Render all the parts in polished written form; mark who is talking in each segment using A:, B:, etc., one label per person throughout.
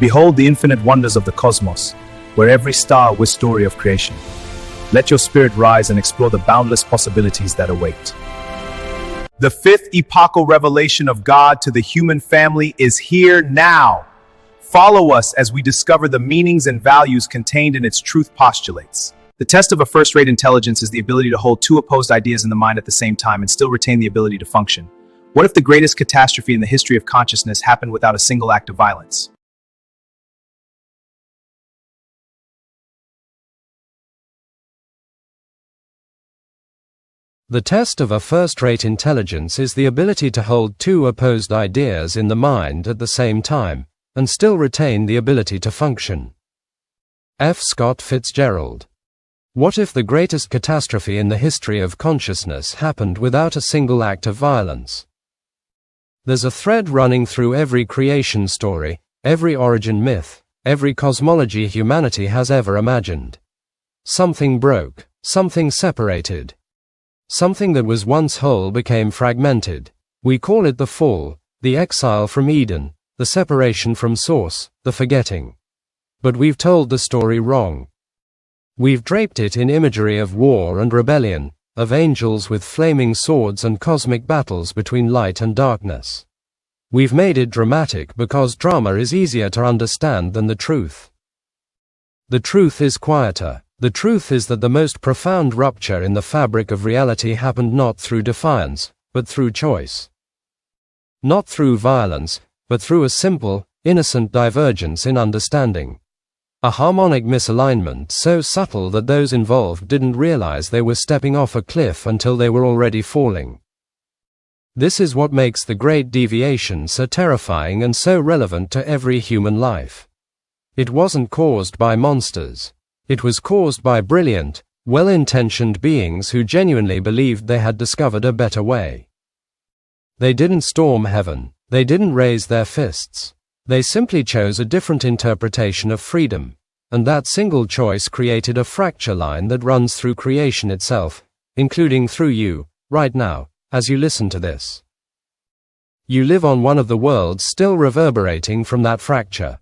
A: Behold the infinite wonders of the cosmos, where every star was story of creation. Let your spirit rise and explore the boundless possibilities that await. The fifth epochal revelation of God to the human family is here now. Follow us as we discover the meanings and values contained in its truth postulates. The test of a first-rate intelligence is the ability to hold two opposed ideas in the mind at the same time and still retain the ability to function. What if the greatest catastrophe in the history of consciousness happened without a single act of violence?
B: The test of a first-rate intelligence is the ability to hold two opposed ideas in the mind at the same time, and still retain the ability to function. F. Scott Fitzgerald. What if the greatest catastrophe in the history of consciousness happened without a single act of violence? There's a thread running through every creation story, every origin myth, every cosmology humanity has ever imagined. Something broke, something separated. Something that was once whole became fragmented. We call it the fall, the exile from Eden, the separation from Source, the forgetting. But we've told the story wrong. We've draped it in imagery of war and rebellion, of angels with flaming swords and cosmic battles between light and darkness. We've made it dramatic because drama is easier to understand than the truth. The truth is quieter. The truth is that the most profound rupture in the fabric of reality happened not through defiance, but through choice. Not through violence, but through a simple, innocent divergence in understanding. A harmonic misalignment so subtle that those involved didn't realize they were stepping off a cliff until they were already falling. This is what makes the Great Deviation so terrifying and so relevant to every human life. It wasn't caused by monsters. It was caused by brilliant, well-intentioned beings who genuinely believed they had discovered a better way. They didn't storm heaven. They didn't raise their fists. They simply chose a different interpretation of freedom, and that single choice created a fracture line that runs through creation itself, including through you, right now, as you listen to this. You live on one of the worlds still reverberating from that fracture.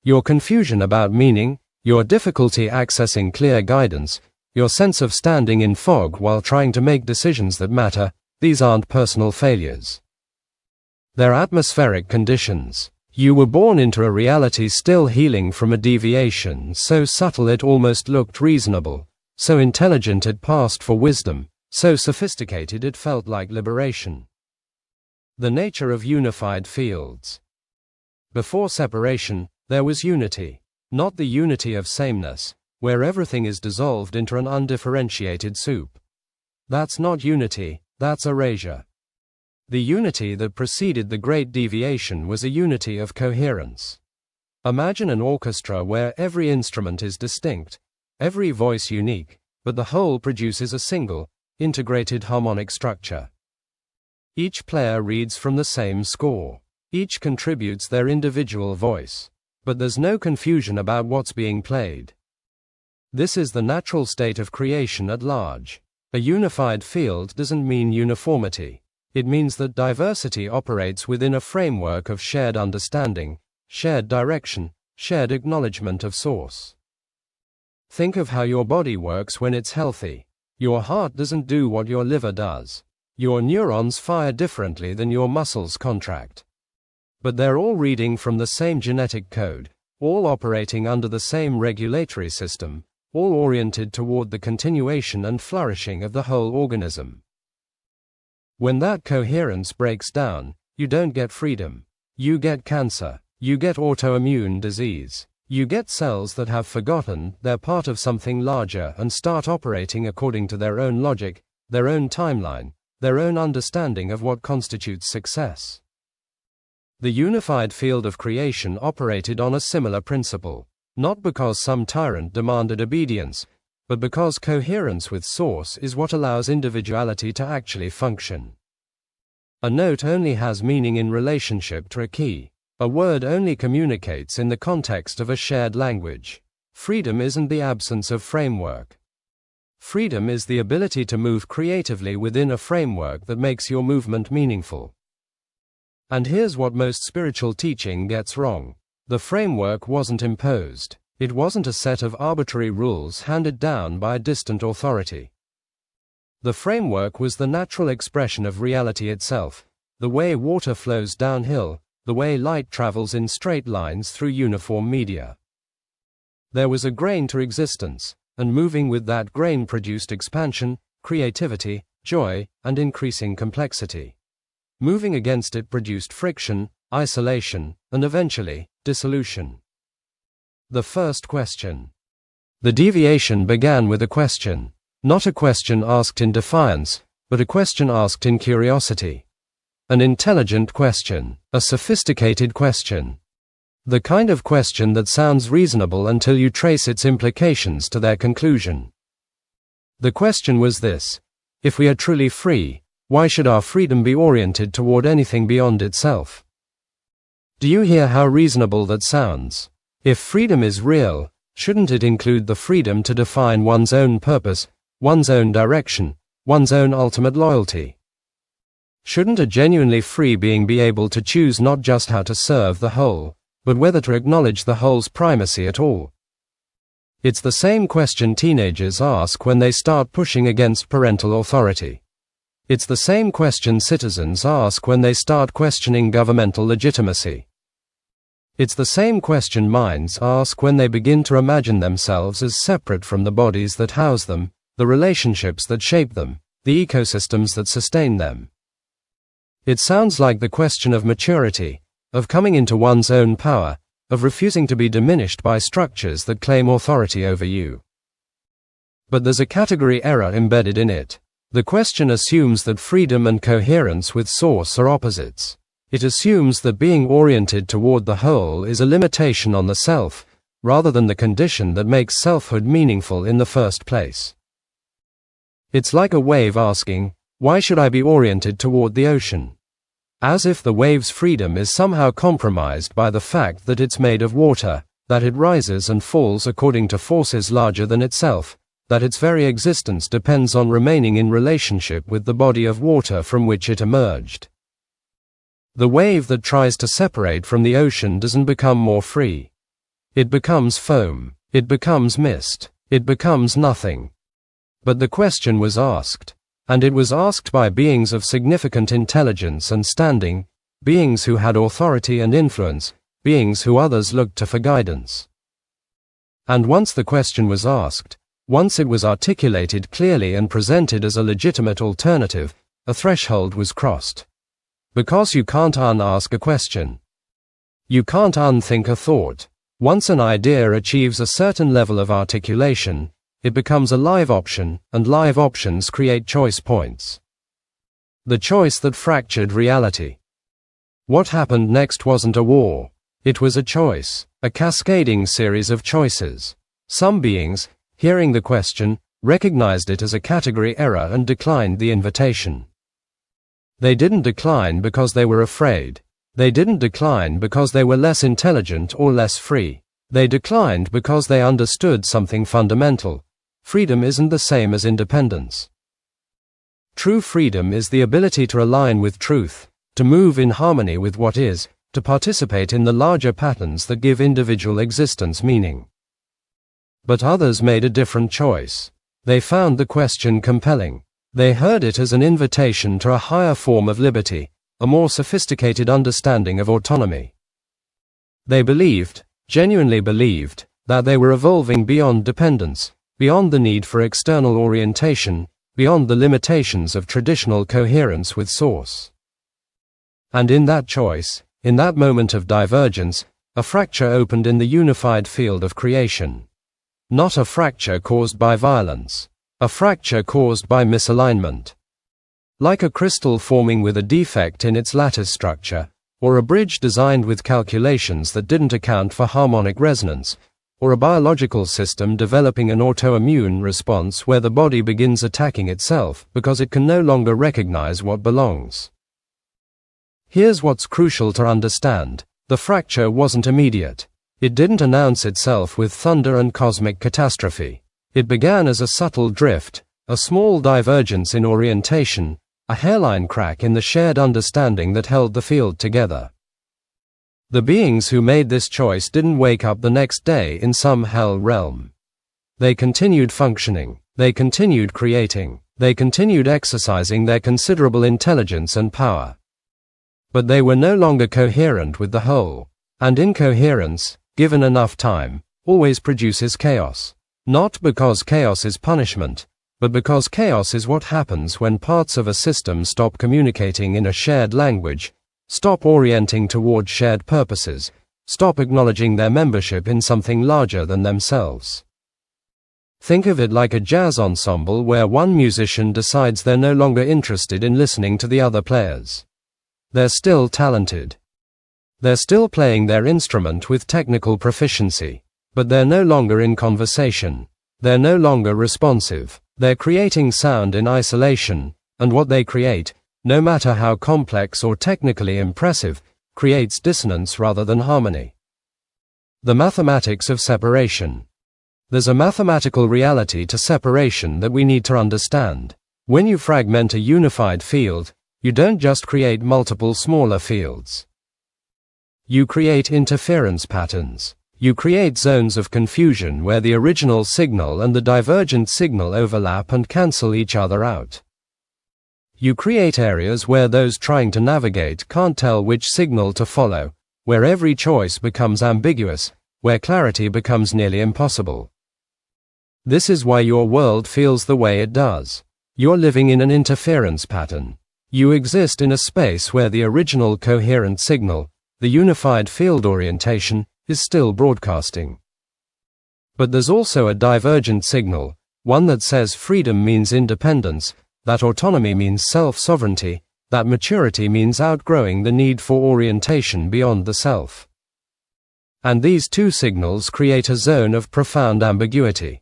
B: Your confusion about meaning, your difficulty accessing clear guidance, your sense of standing in fog while trying to make decisions that matter, these aren't personal failures. They're atmospheric conditions. You were born into a reality still healing from a deviation so subtle it almost looked reasonable, so intelligent it passed for wisdom, so sophisticated it felt like liberation. The nature of unified fields. Before separation, there was unity. Not the unity of sameness, where everything is dissolved into an undifferentiated soup. That's not unity, that's erasure. The unity that preceded the Great Deviation was a unity of coherence. Imagine an orchestra where every instrument is distinct, every voice unique, but the whole produces a single, integrated harmonic structure. Each player reads from the same score. Each contributes their individual voice. But there's no confusion about what's being played. This is the natural state of creation at large. A unified field doesn't mean uniformity. It means that diversity operates within a framework of shared understanding, shared direction, shared acknowledgement of source. Think of how your body works when it's healthy. Your heart doesn't do what your liver does. Your neurons fire differently than your muscles contract. But they're all reading from the same genetic code, all operating under the same regulatory system, all oriented toward the continuation and flourishing of the whole organism. When that coherence breaks down, you don't get freedom. You get cancer. You get autoimmune disease. You get cells that have forgotten they're part of something larger and start operating according to their own logic, their own timeline, their own understanding of what constitutes success. The unified field of creation operated on a similar principle, not because some tyrant demanded obedience, but because coherence with source is what allows individuality to actually function. A note only has meaning in relationship to a key. A word only communicates in the context of a shared language. Freedom isn't the absence of framework. Freedom is the ability to move creatively within a framework that makes your movement meaningful. And here's what most spiritual teaching gets wrong. The framework wasn't imposed. It wasn't a set of arbitrary rules handed down by a distant authority. The framework was the natural expression of reality itself, the way water flows downhill, the way light travels in straight lines through uniform media. There was a grain to existence, and moving with that grain produced expansion, creativity, joy, and increasing complexity. Moving against it produced friction, isolation, and eventually, dissolution. The first question. The deviation began with a question. Not a question asked in defiance, but a question asked in curiosity. An intelligent question, a sophisticated question. The kind of question that sounds reasonable until you trace its implications to their conclusion. The question was this: if we are truly free, why should our freedom be oriented toward anything beyond itself? Do you hear how reasonable that sounds? If freedom is real, shouldn't it include the freedom to define one's own purpose, one's own direction, one's own ultimate loyalty? Shouldn't a genuinely free being be able to choose not just how to serve the whole, but whether to acknowledge the whole's primacy at all? It's the same question teenagers ask when they start pushing against parental authority. It's the same question citizens ask when they start questioning governmental legitimacy. It's the same question minds ask when they begin to imagine themselves as separate from the bodies that house them, the relationships that shape them, the ecosystems that sustain them. It sounds like the question of maturity, of coming into one's own power, of refusing to be diminished by structures that claim authority over you. But there's a category error embedded in it. The question assumes that freedom and coherence with source are opposites. It assumes that being oriented toward the whole is a limitation on the self, rather than the condition that makes selfhood meaningful in the first place. It's like a wave asking, "Why should I be oriented toward the ocean?" As if the wave's freedom is somehow compromised by the fact that it's made of water, that it rises and falls according to forces larger than itself, that its very existence depends on remaining in relationship with the body of water from which it emerged. The wave that tries to separate from the ocean doesn't become more free. It becomes foam, it becomes mist, it becomes nothing. But the question was asked. And it was asked by beings of significant intelligence and standing, beings who had authority and influence, beings who others looked to for guidance. And once the question was asked, once it was articulated clearly and presented as a legitimate alternative, a threshold was crossed. Because you can't unask a question. You can't unthink a thought. Once an idea achieves a certain level of articulation, it becomes a live option, and live options create choice points. The choice that fractured reality. What happened next wasn't a war. It was a choice, a cascading series of choices. Some beings, hearing the question, recognized it as a category error and declined the invitation. They didn't decline because they were afraid. They didn't decline because they were less intelligent or less free. They declined because they understood something fundamental. Freedom isn't the same as independence. True freedom is the ability to align with truth, to move in harmony with what is, to participate in the larger patterns that give individual existence meaning. But others made a different choice. They found the question compelling. They heard it as an invitation to a higher form of liberty, a more sophisticated understanding of autonomy. They believed, genuinely believed, that they were evolving beyond dependence, beyond the need for external orientation, beyond the limitations of traditional coherence with source. And in that choice, in that moment of divergence, a fracture opened in the unified field of creation. Not a fracture caused by violence, a fracture caused by misalignment. Like a crystal forming with a defect in its lattice structure, or a bridge designed with calculations that didn't account for harmonic resonance, or a biological system developing an autoimmune response where the body begins attacking itself because it can no longer recognize what belongs. Here's what's crucial to understand. The fracture wasn't immediate. It didn't announce itself with thunder and cosmic catastrophe. It began as a subtle drift, a small divergence in orientation, a hairline crack in the shared understanding that held the field together. The beings who made this choice didn't wake up the next day in some hell realm. They continued functioning, they continued creating, they continued exercising their considerable intelligence and power. But they were no longer coherent with the whole, and incoherence, given enough time, always produces chaos. Not because chaos is punishment, but because chaos is what happens when parts of a system stop communicating in a shared language, stop orienting toward shared purposes, stop acknowledging their membership in something larger than themselves. Think of it like a jazz ensemble where one musician decides they're no longer interested in listening to the other players. They're still talented. They're still playing their instrument with technical proficiency, but they're no longer in conversation. They're no longer responsive. They're creating sound in isolation, and what they create, no matter how complex or technically impressive, creates dissonance rather than harmony. The mathematics of separation. There's a mathematical reality to separation that we need to understand. When you fragment a unified field, you don't just create multiple smaller fields. You create interference patterns. You create zones of confusion where the original signal and the divergent signal overlap and cancel each other out. You create areas where those trying to navigate can't tell which signal to follow, where every choice becomes ambiguous, where clarity becomes nearly impossible. This is why your world feels the way it does. You're living in an interference pattern. You exist in a space where the original coherent signal, the unified field orientation, is still broadcasting. But there's also a divergent signal, one that says freedom means independence, that autonomy means self-sovereignty, that maturity means outgrowing the need for orientation beyond the self. And these two signals create a zone of profound ambiguity.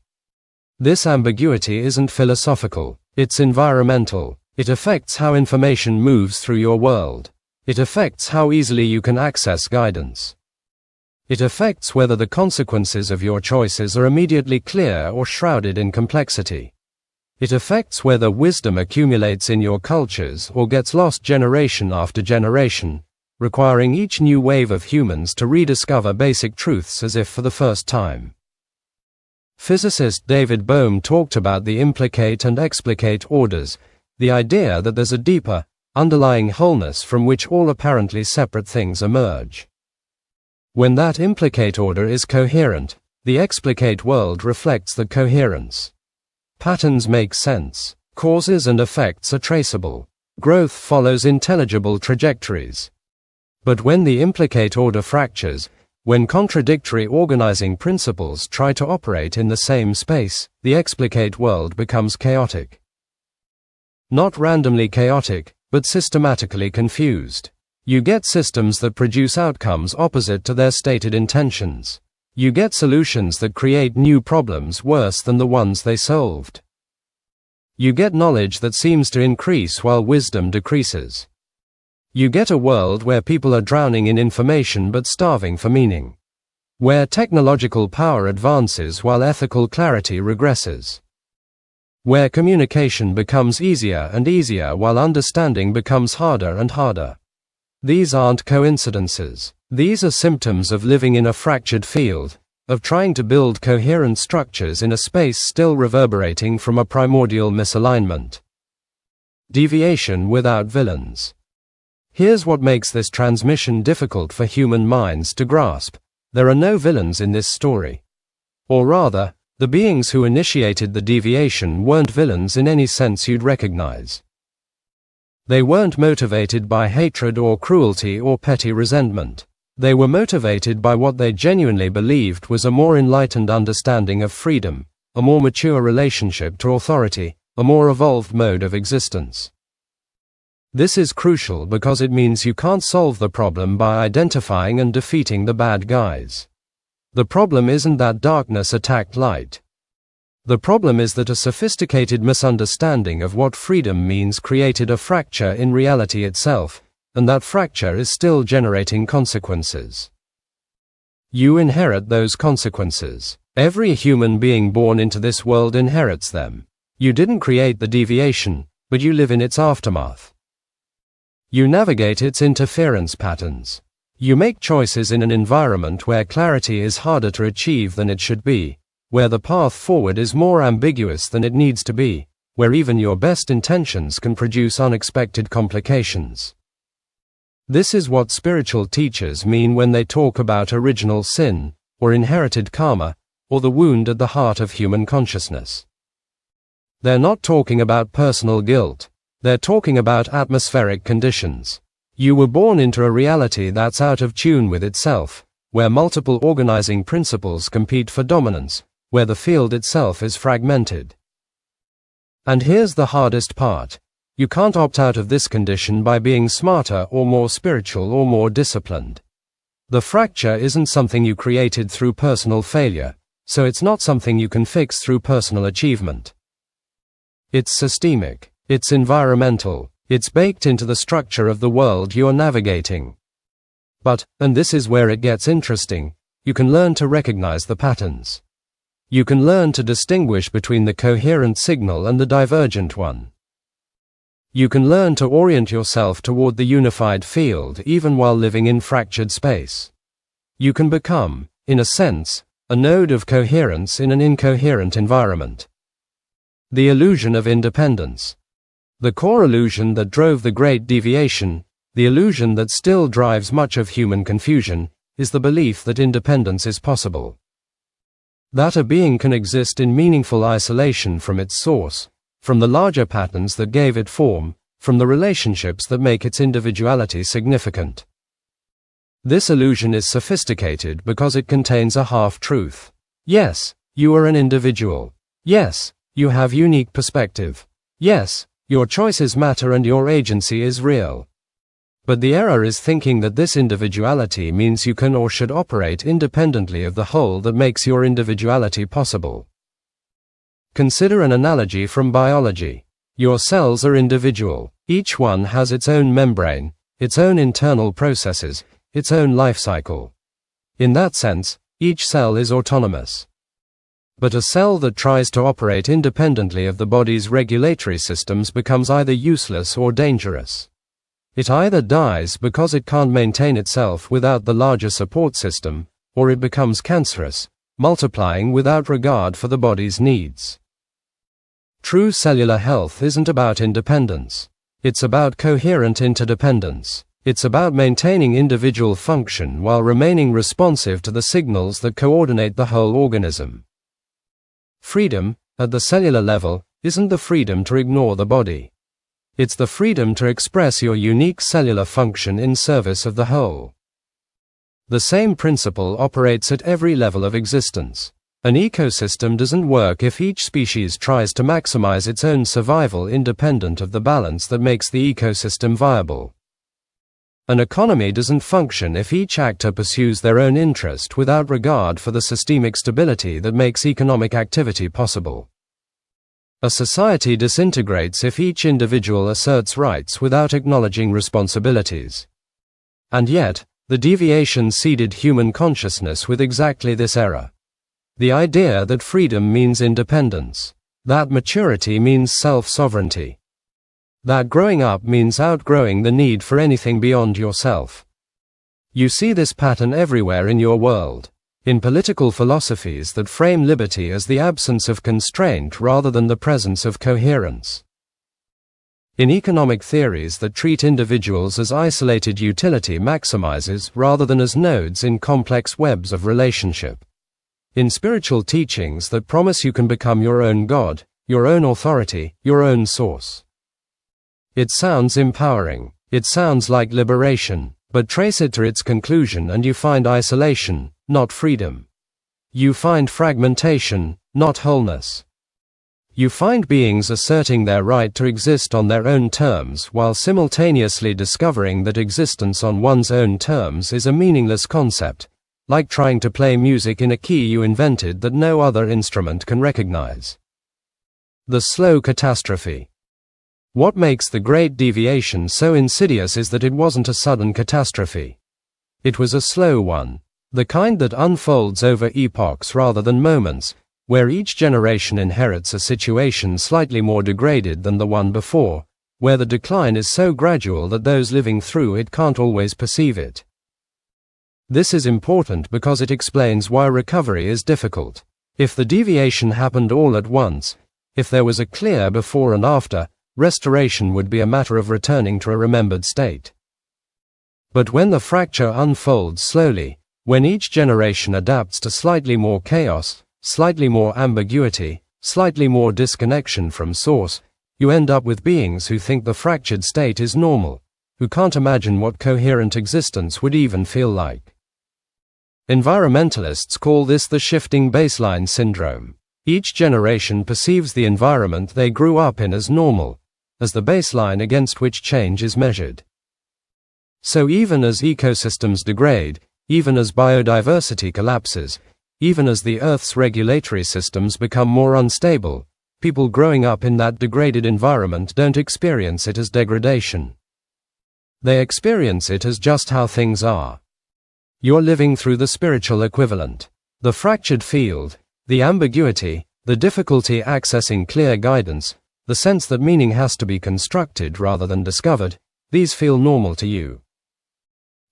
B: This ambiguity isn't philosophical, it's environmental. It affects how information moves through your world. It affects how easily you can access guidance. It affects whether the consequences of your choices are immediately clear or shrouded in complexity. It affects whether wisdom accumulates in your cultures or gets lost generation after generation, requiring each new wave of humans to rediscover basic truths as if for the first time. Physicist David Bohm talked about the implicate and explicate orders, the idea that there's a deeper, underlying wholeness from which all apparently separate things emerge. When that implicate order is coherent, the explicate world reflects the coherence. Patterns make sense. Causes and effects are traceable. Growth follows intelligible trajectories. But when the implicate order fractures, when contradictory organizing principles try to operate in the same space, the explicate world becomes chaotic. Not randomly chaotic, but systematically confused. You get systems that produce outcomes opposite to their stated intentions. You get solutions that create new problems worse than the ones they solved. You get knowledge that seems to increase while wisdom decreases. You get a world where people are drowning in information but starving for meaning. Where technological power advances while ethical clarity regresses. Where communication becomes easier and easier while understanding becomes harder and harder. These aren't coincidences. These are symptoms of living in a fractured field, of trying to build coherent structures in a space still reverberating from a primordial misalignment. Deviation without villains. Here's what makes this transmission difficult for human minds to grasp. There are no villains in this story. Or rather, the beings who initiated the deviation weren't villains in any sense you'd recognize. They weren't motivated by hatred or cruelty or petty resentment. They were motivated by what they genuinely believed was a more enlightened understanding of freedom, a more mature relationship to authority, a more evolved mode of existence. This is crucial because it means you can't solve the problem by identifying and defeating the bad guys. The problem isn't that darkness attacked light. The problem is that a sophisticated misunderstanding of what freedom means created a fracture in reality itself, and that fracture is still generating consequences. You inherit those consequences. Every human being born into this world inherits them. You didn't create the deviation, but you live in its aftermath. You navigate its interference patterns. You make choices in an environment where clarity is harder to achieve than it should be, where the path forward is more ambiguous than it needs to be, where even your best intentions can produce unexpected complications. This is what spiritual teachers mean when they talk about original sin, or inherited karma, or the wound at the heart of human consciousness. They're not talking about personal guilt, they're talking about atmospheric conditions. You were born into a reality that's out of tune with itself, where multiple organizing principles compete for dominance, where the field itself is fragmented. And here's the hardest part. You can't opt out of this condition by being smarter or more spiritual or more disciplined. The fracture isn't something you created through personal failure, so it's not something you can fix through personal achievement. It's systemic, it's environmental, it's baked into the structure of the world you're navigating. But, and this is where it gets interesting, you can learn to recognize the patterns. You can learn to distinguish between the coherent signal and the divergent one. You can learn to orient yourself toward the unified field even while living in fractured space. You can become, in a sense, a node of coherence in an incoherent environment. The illusion of independence. The core illusion that drove the Great Deviation, the illusion that still drives much of human confusion, is the belief that independence is possible. That a being can exist in meaningful isolation from its source, from the larger patterns that gave it form, from the relationships that make its individuality significant. This illusion is sophisticated because it contains a half-truth. Yes, you are an individual. Yes, you have unique perspective. Yes, your choices matter and your agency is real. But the error is thinking that this individuality means you can or should operate independently of the whole that makes your individuality possible. Consider an analogy from biology. Your cells are individual. Each one has its own membrane, its own internal processes, its own life cycle. In that sense, each cell is autonomous. But a cell that tries to operate independently of the body's regulatory systems becomes either useless or dangerous. It either dies because it can't maintain itself without the larger support system, or it becomes cancerous, multiplying without regard for the body's needs. True cellular health isn't about independence. It's about coherent interdependence. It's about maintaining individual function while remaining responsive to the signals that coordinate the whole organism. Freedom, at the cellular level, isn't the freedom to ignore the body. It's the freedom to express your unique cellular function in service of the whole. The same principle operates at every level of existence. An ecosystem doesn't work if each species tries to maximize its own survival independent of the balance that makes the ecosystem viable. An economy doesn't function if each actor pursues their own interest without regard for the systemic stability that makes economic activity possible. A society disintegrates if each individual asserts rights without acknowledging responsibilities. And yet, the deviation seeded human consciousness with exactly this error. The idea that freedom means independence, that maturity means self-sovereignty, that growing up means outgrowing the need for anything beyond yourself. You see this pattern everywhere in your world, in political philosophies that frame liberty as the absence of constraint rather than the presence of coherence, in economic theories that treat individuals as isolated utility maximizers rather than as nodes in complex webs of relationship, in spiritual teachings that promise you can become your own God, your own authority, your own source. It sounds empowering. It sounds like liberation, but trace it to its conclusion and you find isolation, not freedom. You find fragmentation, not wholeness. You find beings asserting their right to exist on their own terms while simultaneously discovering that existence on one's own terms is a meaningless concept, like trying to play music in a key you invented that no other instrument can recognize. The slow catastrophe. What makes the Great Deviation so insidious is that it wasn't a sudden catastrophe. It was a slow one, the kind that unfolds over epochs rather than moments, where each generation inherits a situation slightly more degraded than the one before, where the decline is so gradual that those living through it can't always perceive it. This is important because it explains why recovery is difficult. If the deviation happened all at once, if there was a clear before and after, restoration would be a matter of returning to a remembered state. But when the fracture unfolds slowly, when each generation adapts to slightly more chaos, slightly more ambiguity, slightly more disconnection from source, you end up with beings who think the fractured state is normal, who can't imagine what coherent existence would even feel like. Environmentalists call this the shifting baseline syndrome. Each generation perceives the environment they grew up in as normal, as the baseline against which change is measured. So even as ecosystems degrade, even as biodiversity collapses, even as the Earth's regulatory systems become more unstable, people growing up in that degraded environment don't experience it as degradation. They experience it as just how things are. You're living through the spiritual equivalent. The fractured field, the ambiguity, the difficulty accessing clear guidance, the sense that meaning has to be constructed rather than discovered, these feel normal to you.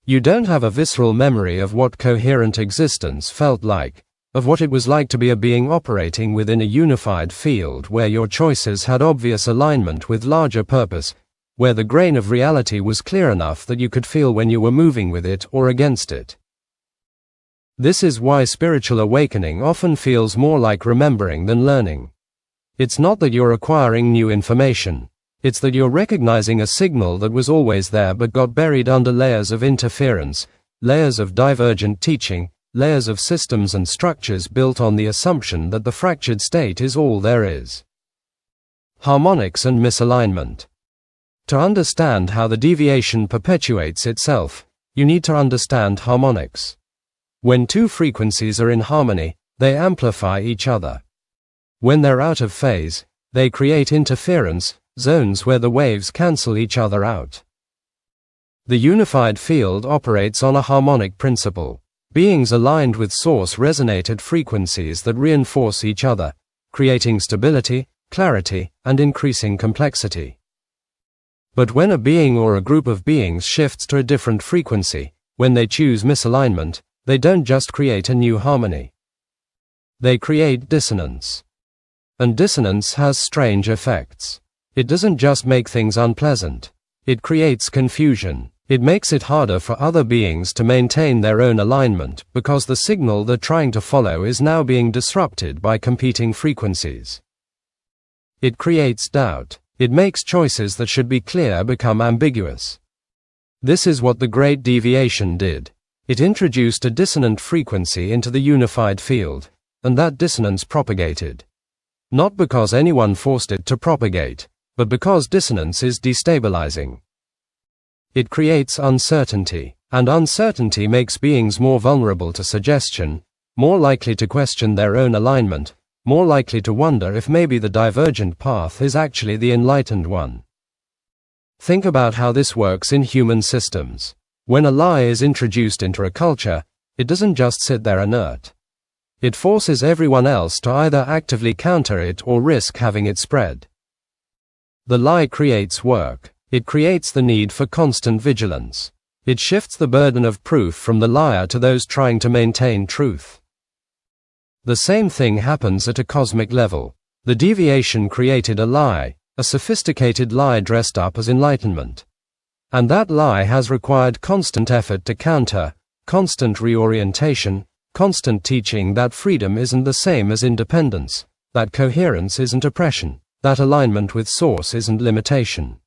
B: You don't have a visceral memory of what coherent existence felt like, of what it was like to be a being operating within a unified field where your choices had obvious alignment with larger purpose, where the grain of reality was clear enough that you could feel when you were moving with it or against it. This is why spiritual awakening often feels more like remembering than learning. It's not that you're acquiring new information. It's that you're recognizing a signal that was always there but got buried under layers of interference, layers of divergent teaching, layers of systems and structures built on the assumption that the fractured state is all there is. Harmonics and misalignment. To understand how the deviation perpetuates itself, you need to understand harmonics. When two frequencies are in harmony, they amplify each other. When they're out of phase, they create interference, zones where the waves cancel each other out. The unified field operates on a harmonic principle. Beings aligned with source resonate at frequencies that reinforce each other, creating stability, clarity, and increasing complexity. But when a being or a group of beings shifts to a different frequency, when they choose misalignment, they don't just create a new harmony. They create dissonance. And dissonance has strange effects. It doesn't just make things unpleasant. It creates confusion. It makes it harder for other beings to maintain their own alignment because the signal they're trying to follow is now being disrupted by competing frequencies. It creates doubt. It makes choices that should be clear become ambiguous. This is what the Great Deviation did. It introduced a dissonant frequency into the unified field, and that dissonance propagated. Not because anyone forced it to propagate, but because dissonance is destabilizing. It creates uncertainty, and uncertainty makes beings more vulnerable to suggestion, more likely to question their own alignment, more likely to wonder if maybe the divergent path is actually the enlightened one. Think about how this works in human systems. When a lie is introduced into a culture, it doesn't just sit there inert. It forces everyone else to either actively counter it or risk having it spread. The lie creates work. It creates the need for constant vigilance. It shifts the burden of proof from the liar to those trying to maintain truth. The same thing happens at a cosmic level. The deviation created a lie, a sophisticated lie dressed up as enlightenment. And that lie has required constant effort to counter, constant reorientation, constant teaching that freedom isn't the same as independence, that coherence isn't oppression, that alignment with source isn't limitation.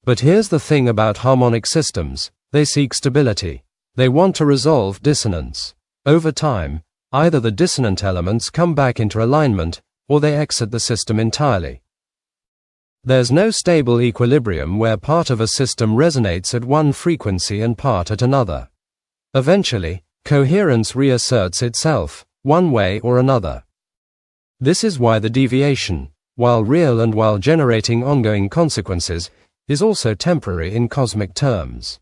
B: But here's the thing about harmonic systems: they seek stability. They want to resolve dissonance. Over time, either the dissonant elements come back into alignment, or they exit the system entirely. There's no stable equilibrium where part of a system resonates at one frequency and part at another. Eventually, coherence reasserts itself, one way or another. This is why the deviation, while real and while generating ongoing consequences, is also temporary in cosmic terms.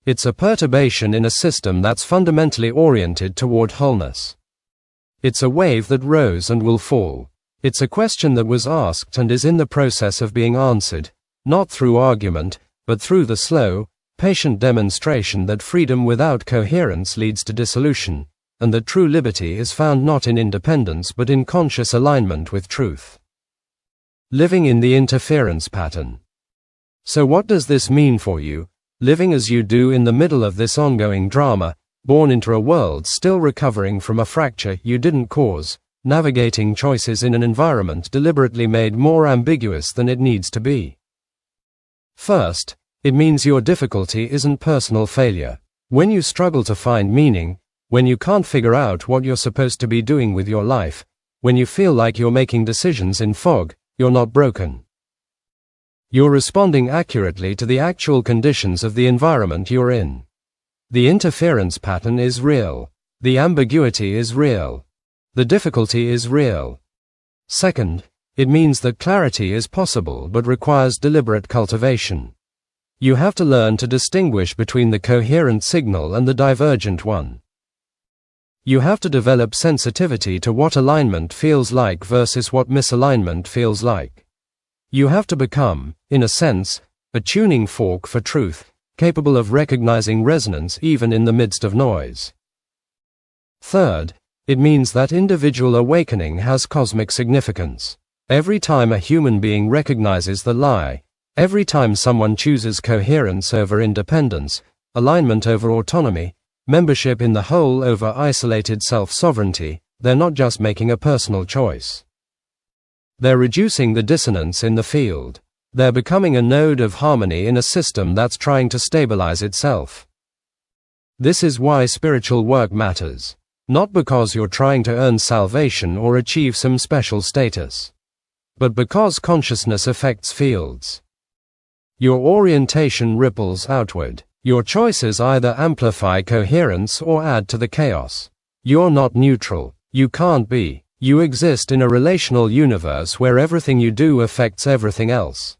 B: It's a perturbation in a system that's fundamentally oriented toward wholeness. It's a wave that rose and will fall. It's a question that was asked and is in the process of being answered, not through argument, but through the slow, patient demonstration that freedom without coherence leads to dissolution, and that true liberty is found not in independence but in conscious alignment with truth. Living in the interference pattern. So what does this mean for you, living as you do in the middle of this ongoing drama, born into a world still recovering from a fracture you didn't cause, navigating choices in an environment deliberately made more ambiguous than it needs to be? First, it means your difficulty isn't personal failure. When you struggle to find meaning, when you can't figure out what you're supposed to be doing with your life, when you feel like you're making decisions in fog, you're not broken. You're responding accurately to the actual conditions of the environment you're in. The interference pattern is real. The ambiguity is real. The difficulty is real. Second, it means that clarity is possible but requires deliberate cultivation. You have to learn to distinguish between the coherent signal and the divergent one. You have to develop sensitivity to what alignment feels like versus what misalignment feels like. You have to become, in a sense, a tuning fork for truth, capable of recognizing resonance even in the midst of noise. Third, it means that individual awakening has cosmic significance. Every time a human being recognizes the lie, every time someone chooses coherence over independence, alignment over autonomy, membership in the whole over isolated self-sovereignty, they're not just making a personal choice. They're reducing the dissonance in the field. They're becoming a node of harmony in a system that's trying to stabilize itself. This is why spiritual work matters. Not because you're trying to earn salvation or achieve some special status, but because consciousness affects fields. Your orientation ripples outward. Your choices either amplify coherence or add to the chaos. You're not neutral. You can't be. You exist in a relational universe where everything you do affects everything else.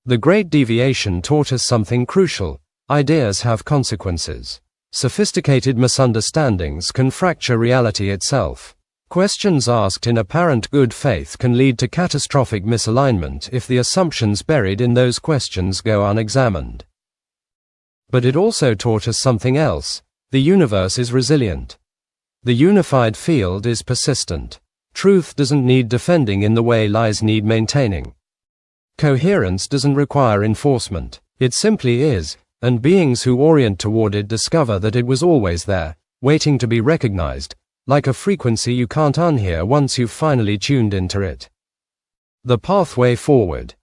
B: The Great Deviation taught us something crucial. Ideas have consequences. Sophisticated misunderstandings can fracture reality itself. Questions asked in apparent good faith can lead to catastrophic misalignment if the assumptions buried in those questions go unexamined. But it also taught us something else. The universe is resilient. The unified field is persistent. Truth doesn't need defending in the way lies need maintaining. Coherence doesn't require enforcement. It simply is, and beings who orient toward it discover that it was always there, waiting to be recognized, like a frequency you can't unhear once you've finally tuned into it. The pathway forward.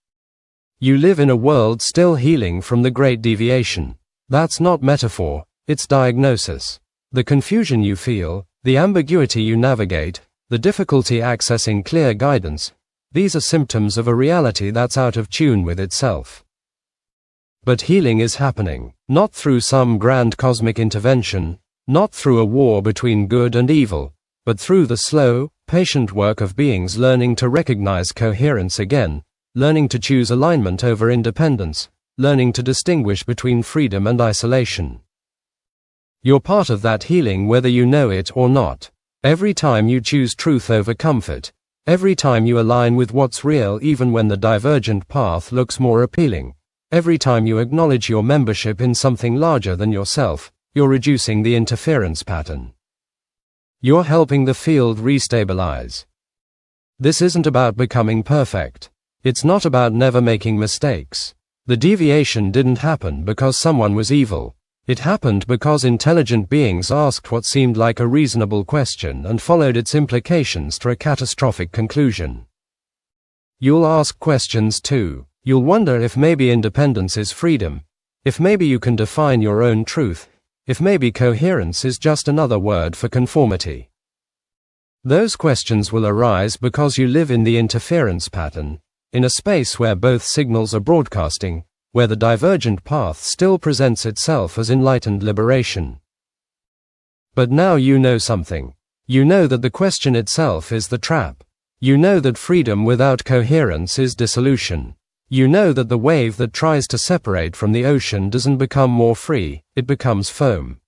B: You live in a world still healing from the Great Deviation. That's not metaphor, it's diagnosis. The confusion you feel, the ambiguity you navigate, the difficulty accessing clear guidance, these are symptoms of a reality that's out of tune with itself. But healing is happening, not through some grand cosmic intervention, not through a war between good and evil, but through the slow, patient work of beings learning to recognize coherence again, learning to choose alignment over independence, learning to distinguish between freedom and isolation. You're part of that healing whether you know it or not. Every time you choose truth over comfort, every time you align with what's real even when the divergent path looks more appealing, every time you acknowledge your membership in something larger than yourself, you're reducing the interference pattern. You're helping the field restabilize. This isn't about becoming perfect. It's not about never making mistakes. The deviation didn't happen because someone was evil. It happened because intelligent beings asked what seemed like a reasonable question and followed its implications to a catastrophic conclusion. You'll ask questions too. You'll wonder if maybe independence is freedom, if maybe you can define your own truth, if maybe coherence is just another word for conformity. Those questions will arise because you live in the interference pattern, in a space where both signals are broadcasting, where the divergent path still presents itself as enlightened liberation. But now you know something. You know that the question itself is the trap. You know that freedom without coherence is dissolution. You know that the wave that tries to separate from the ocean doesn't become more free, it becomes foam.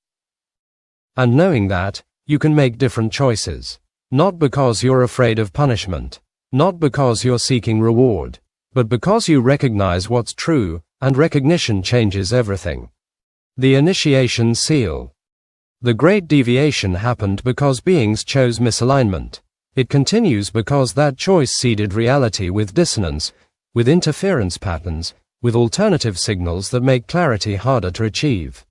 B: And knowing that, you can make different choices. Not because you're afraid of punishment. Not because you're seeking reward. But because you recognize what's true, and recognition changes everything. The initiation seal. The great deviation happened because beings chose misalignment. It continues because that choice seeded reality with dissonance, with interference patterns, with alternative signals that make clarity harder to achieve.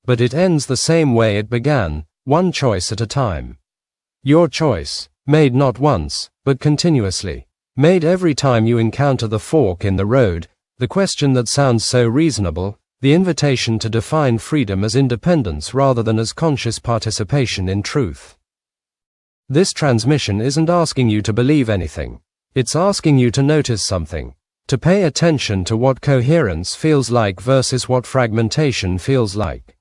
B: But it ends the same way it began, one choice at a time. Your choice, made not once, but continuously, made every time you encounter the fork in the road, the question that sounds so reasonable, the invitation to define freedom as independence rather than as conscious participation in truth. This transmission isn't asking you to believe anything. It's asking you to notice something, to pay attention to what coherence feels like versus what fragmentation feels like.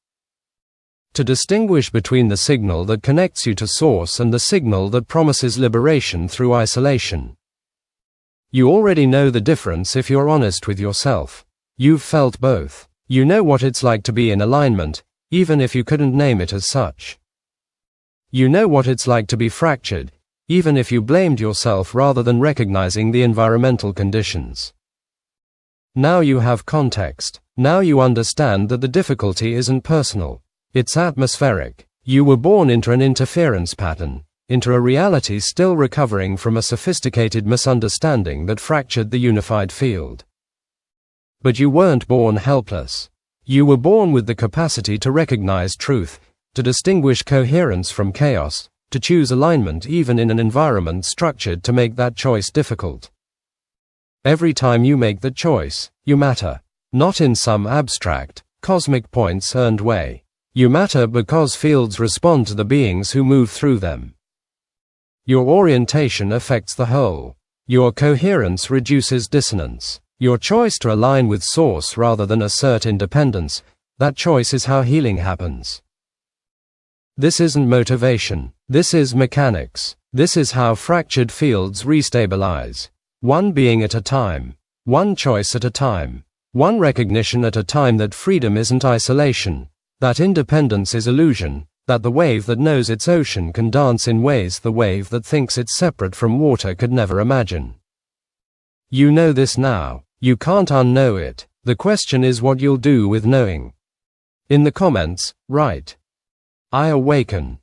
B: To distinguish between the signal that connects you to source and the signal that promises liberation through isolation. You already know the difference if you're honest with yourself. You've felt both. You know what it's like to be in alignment, even if you couldn't name it as such. You know what it's like to be fractured, even if you blamed yourself rather than recognizing the environmental conditions. Now you have context. Now you understand that the difficulty isn't personal. It's atmospheric. You were born into an interference pattern, into a reality still recovering from a sophisticated misunderstanding that fractured the unified field. But you weren't born helpless. You were born with the capacity to recognize truth, to distinguish coherence from chaos, to choose alignment even in an environment structured to make that choice difficult. Every time you make the choice, you matter. Not in some abstract, cosmic points-earned way. You matter because fields respond to the beings who move through them. Your orientation affects the whole. Your coherence reduces dissonance. Your choice to align with source rather than assert independence, that choice is how healing happens. This isn't motivation. This is mechanics. This is how fractured fields restabilize. One being at a time. One choice at a time. One recognition at a time that freedom isn't isolation, that independence is illusion, that the wave that knows its ocean can dance in ways the wave that thinks it's separate from water could never imagine. You know this now. You can't unknow it. The question is what you'll do with knowing. In the comments, write, I awaken.